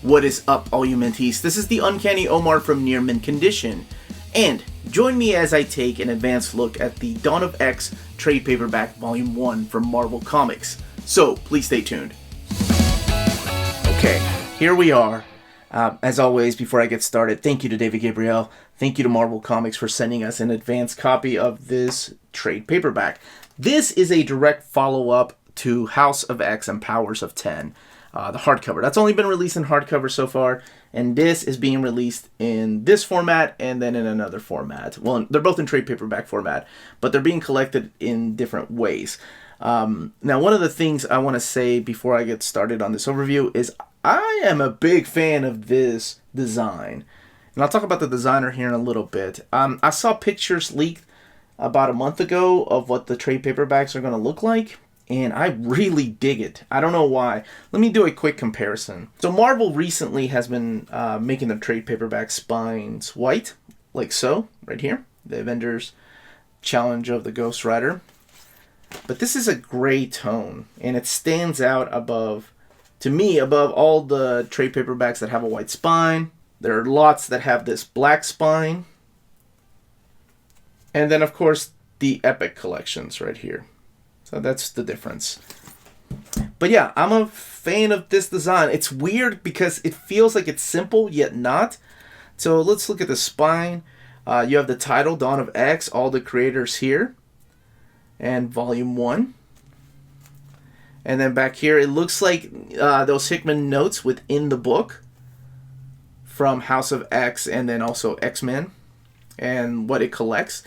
What is up, all you mentees? This is the Uncanny Omar from Near Mint Condition, and join me as I take an advanced look at the Dawn of X trade paperback Volume 1 from Marvel Comics. So, please stay tuned. Okay, here we are. As always, before I get started, thank you to David Gabriel. Thank you to Marvel Comics for sending us an advanced copy of this trade paperback. This is a direct follow-up to House of X and Powers of 10. The hardcover. That's only been released in hardcover so far, and this is being released in this format and then in another format. Well, they're both in trade paperback format, but they're being collected in different ways. Now, one of the things I want to say before I get started on this overview is I am a big fan of this design, and I'll talk about the designer here in a little bit. I saw pictures leaked about a month ago of what the trade paperbacks are going to look like, and I really dig it. I don't know why. Let me do a quick comparison. So Marvel recently has been making their trade paperback spines white, like so, right here. The Avengers Challenge of the Ghost Rider. But this is a gray tone, and it stands out above, to me, above all the trade paperbacks that have a white spine. There are lots that have this black spine. And then, of course, the Epic collections right here. So that's the difference. But yeah, I'm a fan of this design. It's weird because it feels like it's simple, yet not. So let's look at the spine. You have the title, Dawn of X, all the creators here. And Volume 1. And then back here, it looks like those Hickman notes within the book from House of X and then also X-Men. And what it collects.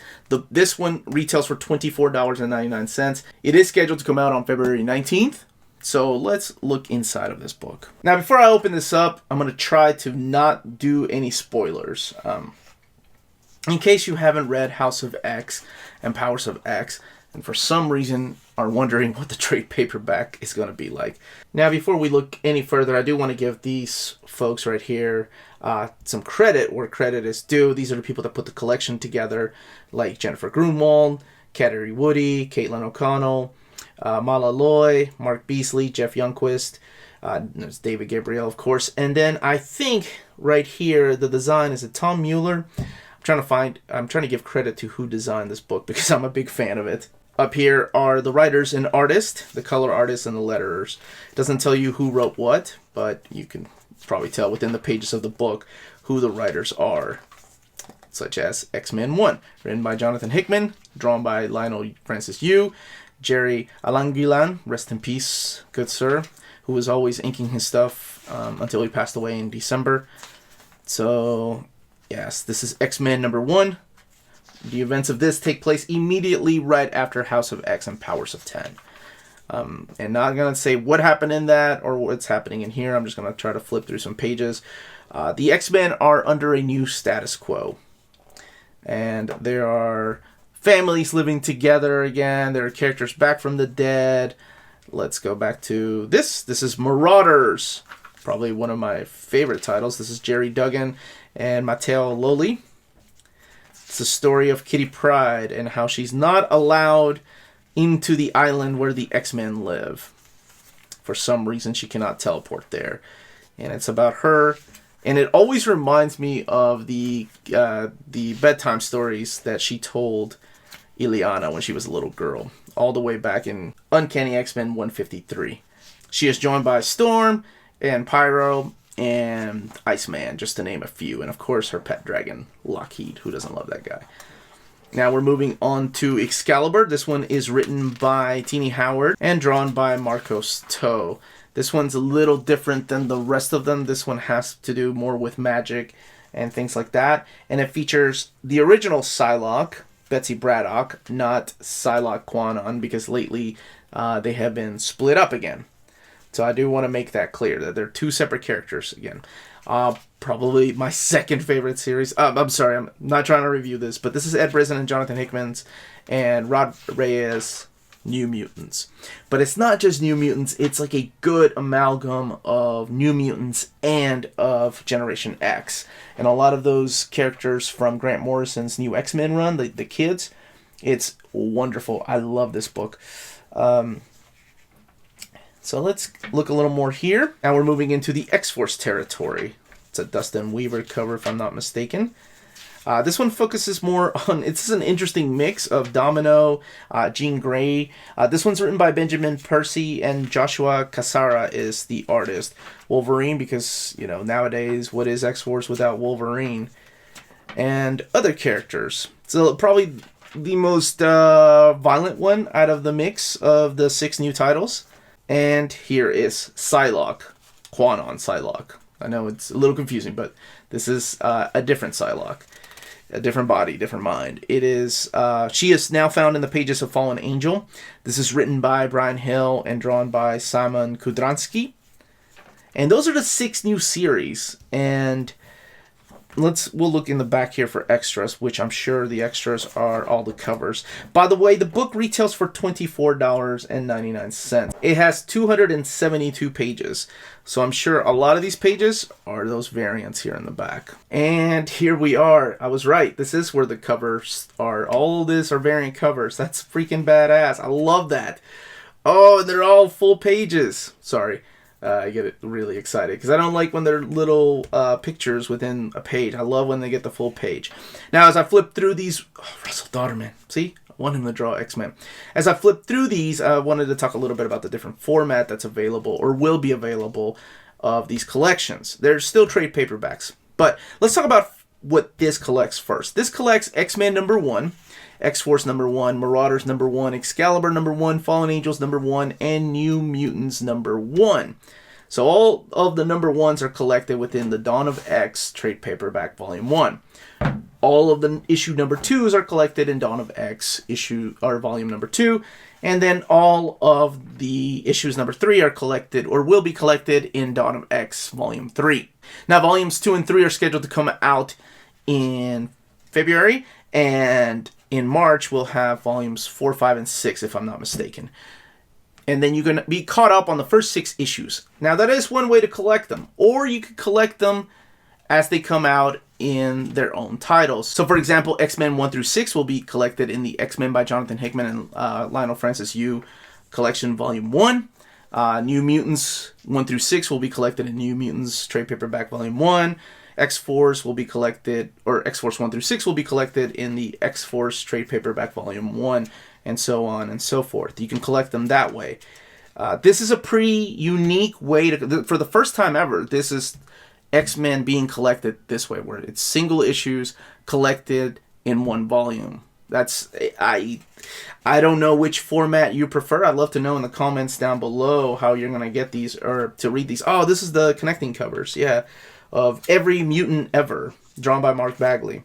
This one retails for $24.99. It is scheduled to come out on February 19th. So let's look inside of this book. Now, before I open this up, I'm going to try to not do any spoilers. In case you haven't read House of X and Powers of X, and for some reason are wondering what the trade paperback is going to be like. Now, before we look any further, I do want to give these folks right here some credit where credit is due. These are the people that put the collection together, like Jennifer Grunwald, Kateri Woody, Caitlin O'Connell, Mala Loy, Mark Beasley, Jeff Youngquist, there's David Gabriel, of course. And then I think right here, the design is Tom Mueller. I'm trying to give credit to who designed this book because I'm a big fan of it. Up here are the writers and artist, the color artists and the letterers. It doesn't tell you who wrote what, but you can probably tell within the pages of the book who the writers are. Such as X-Men 1, written by Jonathan Hickman, drawn by Lionel Francis Yu, Jerry Alanguilan, rest in peace, good sir, who was always inking his stuff until he passed away in December. So, yes, this is X-Men number 1. The events of this take place immediately right after House of X and Powers of 10. And not going to say what happened in that or what's happening in here. I'm just going to try to flip through some pages. The X-Men are under a new status quo. And there are families living together again. There are characters back from the dead. Let's go back to this. This is Marauders. Probably one of my favorite titles. This is Jerry Duggan and Matteo Loli. It's the story of Kitty Pryde and how she's not allowed into the island where the X-Men live. For some reason, she cannot teleport there. And it's about her. And it always reminds me of the bedtime stories that she told Ileana when she was a little girl. All the way back in Uncanny X-Men 153. She is joined by Storm and Pyro and Iceman, just to name a few. And of course, her pet dragon, Lockheed. Who doesn't love that guy? Now we're moving on to Excalibur. This one is written by Tini Howard and drawn by Marcos To. This one's a little different than the rest of them. This one has to do more with magic and things like that. And it features the original Psylocke, Betsy Braddock, not Psylocke Quanon, because lately they have been split up again. So I do want to make that clear, that they're two separate characters again. Probably my second favorite series. I'm sorry, I'm not trying to review this, but this is Ed Brisson and Jonathan Hickman's and Rod Reyes' New Mutants. But it's not just New Mutants, it's like a good amalgam of New Mutants and of Generation X. And a lot of those characters from Grant Morrison's New X-Men run, the kids, it's wonderful. I love this book. So let's look a little more here. Now we're moving into the X-Force territory. It's a Dustin Weaver cover, if I'm not mistaken. This one focuses more on, this is an interesting mix of Domino, Jean Grey. This one's written by Benjamin Percy, and Joshua Cassara is the artist. Wolverine, because, you know, nowadays, what is X-Force without Wolverine? And other characters. So probably the most violent one out of the mix of the 6 new titles. And here is Psylocke, Quanon Psylocke. I know it's a little confusing, but this is a different Psylocke. A different body, different mind. It is, she is now found in the pages of Fallen Angel. This is written by Brian Hill and drawn by Simon Kudransky. And those are the 6 new series. And we'll look in the back here for extras, which I'm sure the extras are all the covers. By the way, the book retails for $24.99. It has 272 pages. So I'm sure a lot of these pages are those variants here in the back. And here we are. I was right. This is where the covers are. All this are variant covers. That's freaking badass. I love that. Oh, and they're all full pages. Sorry. I get really excited because I don't like when they're little pictures within a page. I love when they get the full page. Now, as I flip through these... Oh, Russell Dodderman. See? I want him to draw X-Men. As I flip through these, I wanted to talk a little bit about the different format that's available or will be available of these collections. There's still trade paperbacks. But let's talk about what this collects first. This collects X-Men #1, X-Force #1, Marauders #1, Excalibur #1, Fallen Angels #1, and New Mutants #1. So all of the #1s are collected within the Dawn of X trade paperback volume 1. All of the issue #2s are collected in Dawn of X volume 2. And then all of the issues #3 are collected or will be collected in Dawn of X volume 3. Now volumes 2 and 3 are scheduled to come out in February, and in March we'll have volumes 4, 5, and 6 if I'm not mistaken. And then you're going to be caught up on the first 6 issues. Now that is one way to collect them, or you could collect them as they come out in their own titles. So for example, X-Men 1 through 6 will be collected in the X-Men by Jonathan Hickman and Lionel Francis Yu collection volume 1. New Mutants 1 through 6 will be collected in New Mutants trade paperback volume 1. X-Force will be collected, or X-Force 1 through 6 will be collected in the X-Force trade paperback volume 1, and so on and so forth. You can collect them that way. This is a pretty unique way to, for the first time ever, this is X-Men being collected this way, where it's single issues collected in one volume. That's, I don't know which format you prefer. I'd love to know in the comments down below how you're going to get these, or to read these. Oh, this is the connecting covers, yeah, of Every Mutant Ever, drawn by Mark Bagley.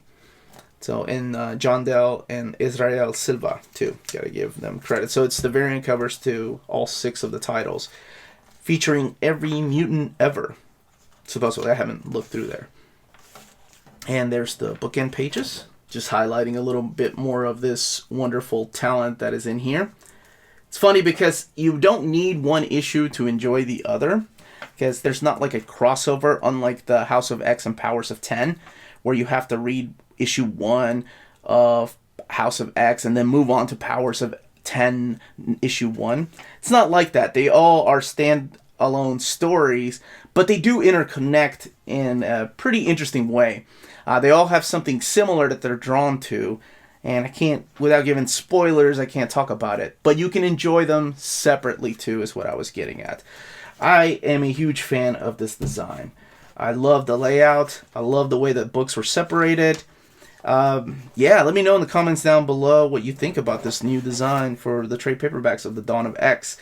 So, and John Dell and Israel Silva, too. Gotta give them credit. So it's the variant covers to all 6 of the titles, featuring Every Mutant Ever. Supposedly, I haven't looked through there. And there's the bookend pages, just highlighting a little bit more of this wonderful talent that is in here. It's funny because you don't need one issue to enjoy the other, because there's not like a crossover, unlike the House of X and Powers of 10, where you have to read issue 1 of House of X and then move on to Powers of 10 issue 1. It's not like that. They all are standalone stories, but they do interconnect in a pretty interesting way. They all have something similar that they're drawn to, and I can't, without giving spoilers, I can't talk about it. But you can enjoy them separately too, is what I was getting at. I am a huge fan of this design. I love the layout. I love the way that books were separated. Yeah, let me know in the comments down below what you think about this new design for the trade paperbacks of the Dawn of X.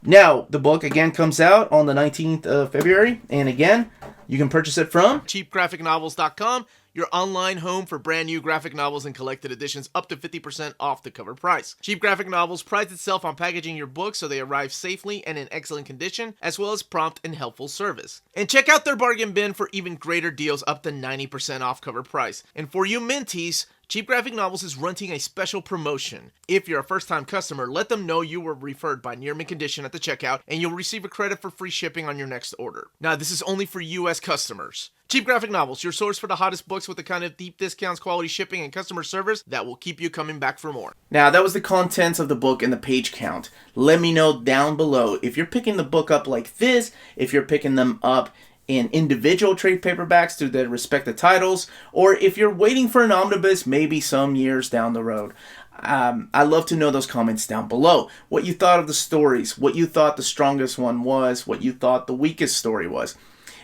Now, the book again comes out on the 19th of February, and again, you can purchase it from cheapgraphicnovels.com, your online home for brand new graphic novels and collected editions up to 50% off the cover price. Cheap Graphic Novels prides itself on packaging your books so they arrive safely and in excellent condition, as well as prompt and helpful service. And check out their bargain bin for even greater deals up to 90% off cover price. And for you Minties, Cheap Graphic Novels is running a special promotion. If you're a first-time customer, let them know you were referred by Near Mint Condition at the checkout, and you'll receive a credit for free shipping on your next order. Now, this is only for U.S. customers. Cheap Graphic Novels, your source for the hottest books with the kind of deep discounts, quality shipping, and customer service that will keep you coming back for more. Now, that was the contents of the book and the page count. Let me know down below if you're picking the book up like this, if you're picking them up in individual trade paperbacks through their respective titles, or if you're waiting for an omnibus maybe some years down the road. I love to know those comments down below. What you thought of the stories, what you thought the strongest one was, what you thought the weakest story was.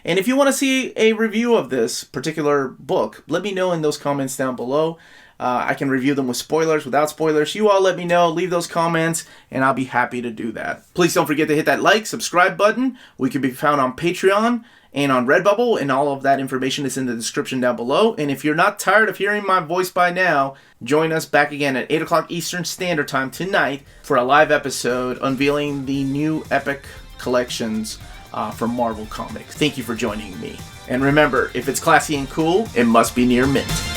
And if you want to see a review of this particular book, let me know in those comments down below. I can review them with spoilers, without spoilers. You all let me know. Leave those comments, and I'll be happy to do that. Please don't forget to hit that like, subscribe button. We can be found on Patreon and on Redbubble, and all of that information is in the description down below. And if you're not tired of hearing my voice by now, join us back again at 8 o'clock Eastern Standard Time tonight for a live episode unveiling the new Epic collections from Marvel Comics. Thank you for joining me. And remember, if it's classy and cool, it must be Near Mint.